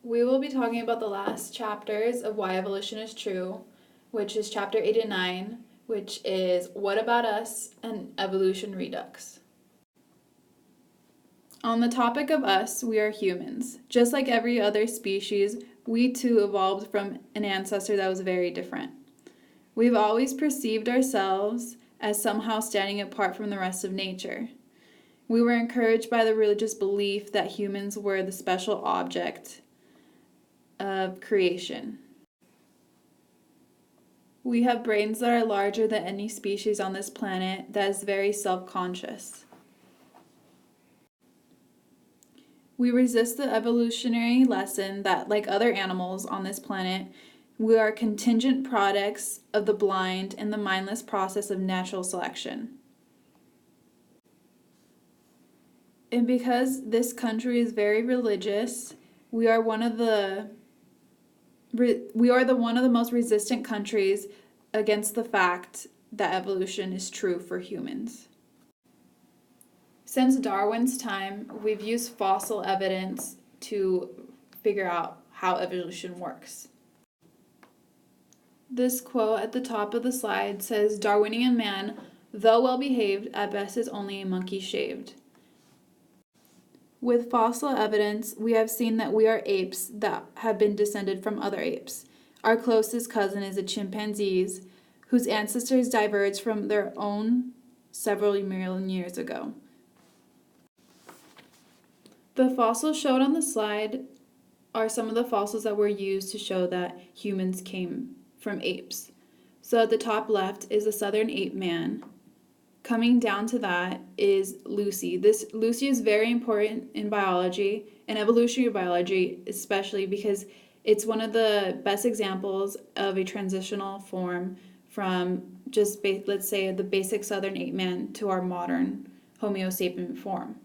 We will be talking about the last chapters of Why Evolution is True, which is chapter 8 and 9, which is What About Us and Evolution Redux. On the topic of us, we are humans. Just like every other species, we too evolved from an ancestor that was very different. We've always perceived ourselves as somehow standing apart from the rest of nature. We were encouraged by the religious belief that humans were the special object of creation. We have brains that are larger than any species on this planet that is very self-conscious. We resist the evolutionary lesson that, like other animals on this planet, we are contingent products of the blind and the mindless process of natural selection. And because this country is very religious, we are one of the most resistant countries against the fact that evolution is true for humans. Since Darwin's time, we've used fossil evidence to figure out how evolution works. This quote at the top of the slide says, "Darwinian man, though well behaved, at best is only a monkey shaved." With fossil evidence, we have seen that we are apes that have been descended from other apes. Our closest cousin is the chimpanzees, whose ancestors diverged from their own several million years ago. The fossils showed on the slide are some of the fossils that were used to show that humans came from apes. So at the top left is the southern ape man. Coming down to that is Lucy. Lucy is very important in biology, and evolutionary biology especially, because it's one of the best examples of a transitional form from just, let's say, the basic southern ape man to our modern Homo sapien form.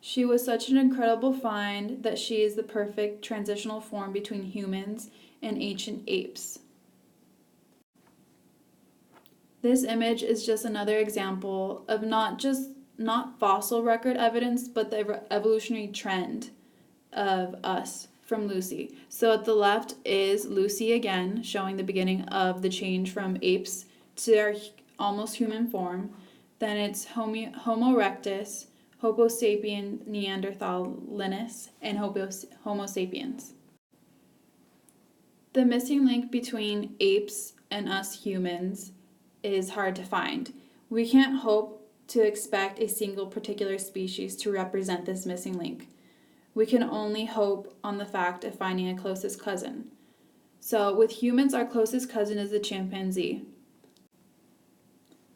She was such an incredible find that she is the perfect transitional form between humans and ancient apes. This image is just another example of not fossil record evidence, but the evolutionary trend of us from Lucy. So at the left is Lucy again, showing the beginning of the change from apes to our almost human form. Then it's Homo erectus, Homo sapien neanderthalensis, and Homo sapiens. The missing link between apes and us humans is hard to find. We can't hope to expect a single particular species to represent this missing link. We can only hope on the fact of finding a closest cousin. So with humans, our closest cousin is the chimpanzee.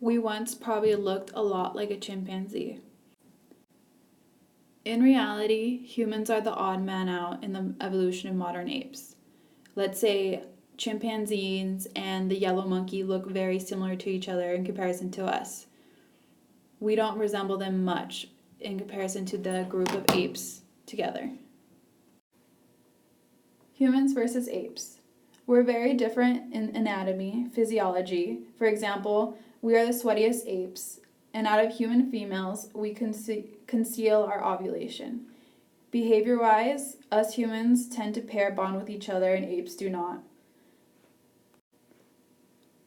We once probably looked a lot like a chimpanzee. In reality, humans are the odd man out in the evolution of modern apes. Let's say chimpanzees and the yellow monkey look very similar to each other in comparison to us. We don't resemble them much in comparison to the group of apes together. Humans versus apes. We're very different in anatomy, physiology. For example, we are the sweatiest apes, and out of human females, we conceal our ovulation. Behavior-wise, us humans tend to pair bond with each other and apes do not.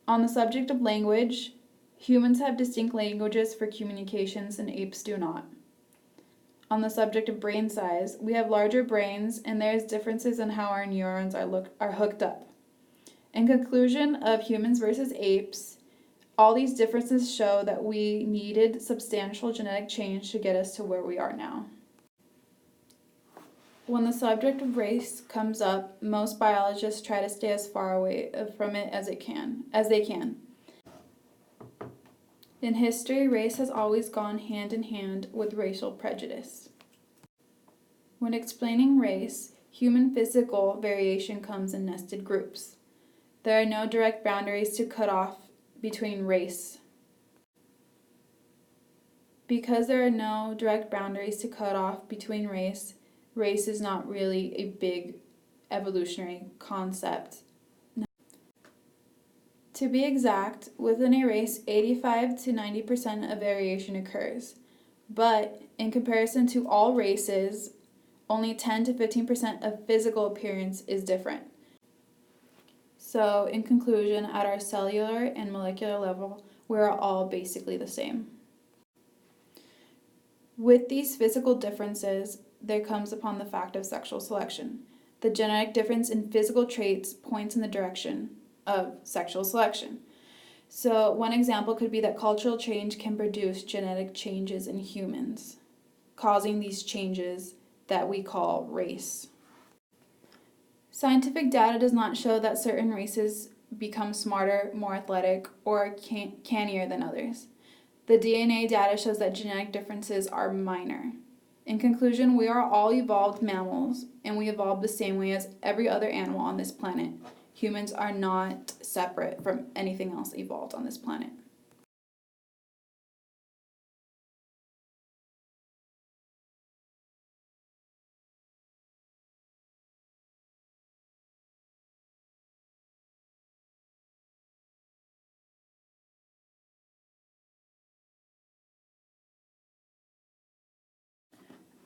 On the subject of language, humans have distinct languages for communications and apes do not. On the subject of brain size, we have larger brains and there's differences in how our neurons are hooked up. In conclusion of humans versus apes, all these differences show that we needed substantial genetic change to get us to where we are now. When the subject of race comes up, most biologists try to stay as far away from it as they can. In history, race has always gone hand in hand with racial prejudice. When explaining race, human physical variation comes in nested groups. There are no direct boundaries to cut off between race. Because there are no direct boundaries to cut off between race is not really a big evolutionary concept. To be exact, within a race, 85 to 90% of variation occurs. But in comparison to all races, only 10 to 15% of physical appearance is different. So, in conclusion, at our cellular and molecular level, we're all basically the same. With these physical differences, there comes upon the fact of sexual selection. The genetic difference in physical traits points in the direction of sexual selection. So, one example could be that cultural change can produce genetic changes in humans, causing these changes that we call race. Scientific data does not show that certain races become smarter, more athletic, or cannier than others. The DNA data shows that genetic differences are minor. In conclusion, we are all evolved mammals, and we evolved the same way as every other animal on this planet. Humans are not separate from anything else evolved on this planet.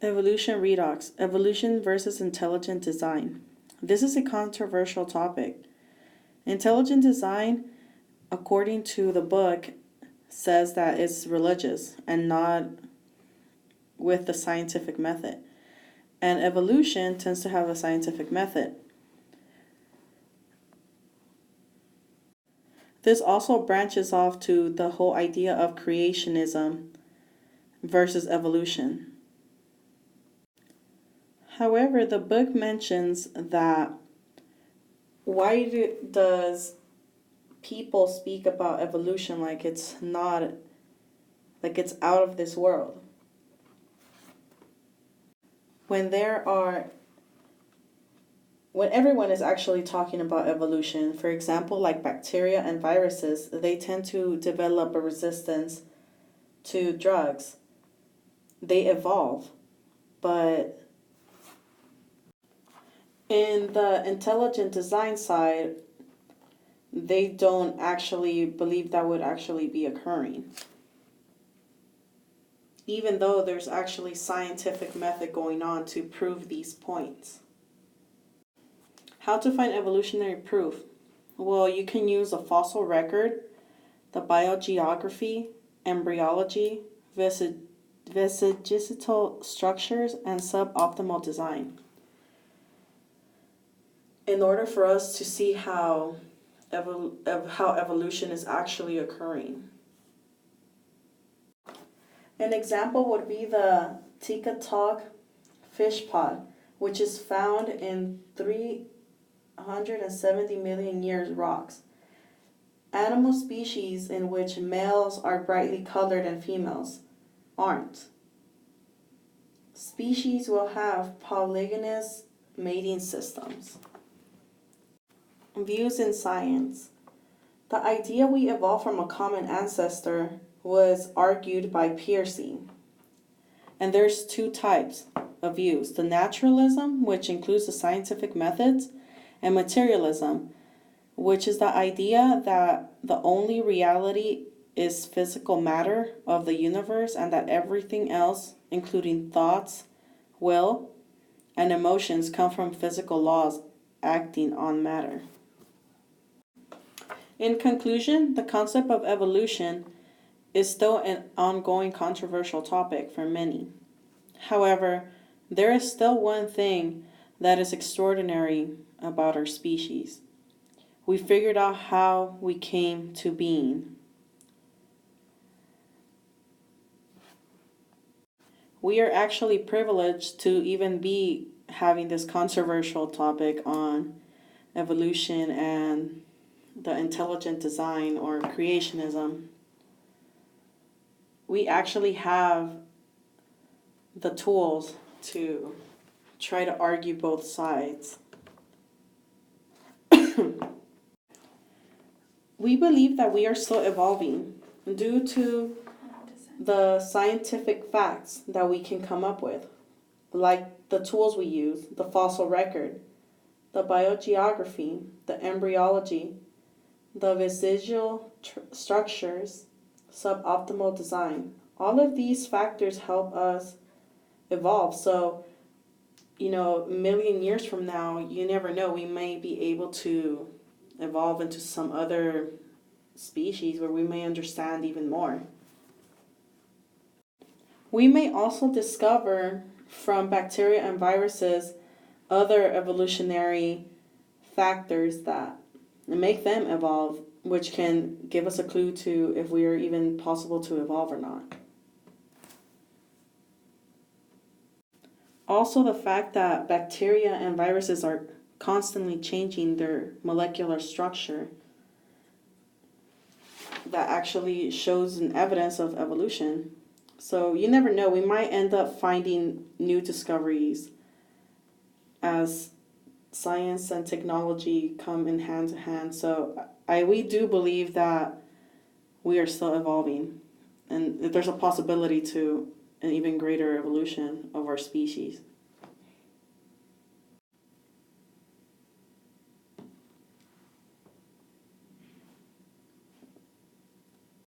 Evolution Redox, Evolution versus Intelligent Design. This is a controversial topic. Intelligent design, according to the book, says that it's religious and not with the scientific method. And evolution tends to have a scientific method. This also branches off to the whole idea of creationism versus evolution. However, the book mentions that does people speak about evolution like it's not, like it's out of this world? When everyone is actually talking about evolution, for example, like bacteria and viruses, they tend to develop a resistance to drugs. They evolve, but in the intelligent design side, they don't actually believe that would actually be occurring. Even though there's actually scientific method going on to prove these points. How to find evolutionary proof? Well, you can use a fossil record, the biogeography, embryology, vesigital structures, and suboptimal design. In order for us to see how evolution is actually occurring. An example would be the Tiktaalik fish pod, which is found in 370 million years rocks. Animal species in which males are brightly colored and females aren't. Species will have polygynous mating systems. Views in science. The idea we evolved from a common ancestor was argued by Pearcey. And there's two types of views: the naturalism, which includes the scientific methods, and materialism, which is the idea that the only reality is physical matter of the universe and that everything else, including thoughts, will, and emotions, come from physical laws acting on matter. In conclusion, the concept of evolution is still an ongoing controversial topic for many. However, there is still one thing that is extraordinary about our species. We figured out how we came to being. We are actually privileged to even be having this controversial topic on evolution and the intelligent design or creationism. We actually have the tools to try to argue both sides. We believe that we are still evolving due to the scientific facts that we can come up with, like the tools we use, the fossil record, the biogeography, the embryology, the vestigial structures, suboptimal design. All of these factors help us evolve. So a million years from now, you never know, we may be able to evolve into some other species where we may understand even more. We may also discover from bacteria and viruses other evolutionary factors that make them evolve, which can give us a clue to if we are even possible to evolve or not. Also, the fact that bacteria and viruses are constantly changing their molecular structure, that actually shows an evidence of evolution. So you never know, we might end up finding new discoveries as science and technology come in hand to hand. So we do believe that we are still evolving, and that there's a possibility to an even greater evolution of our species.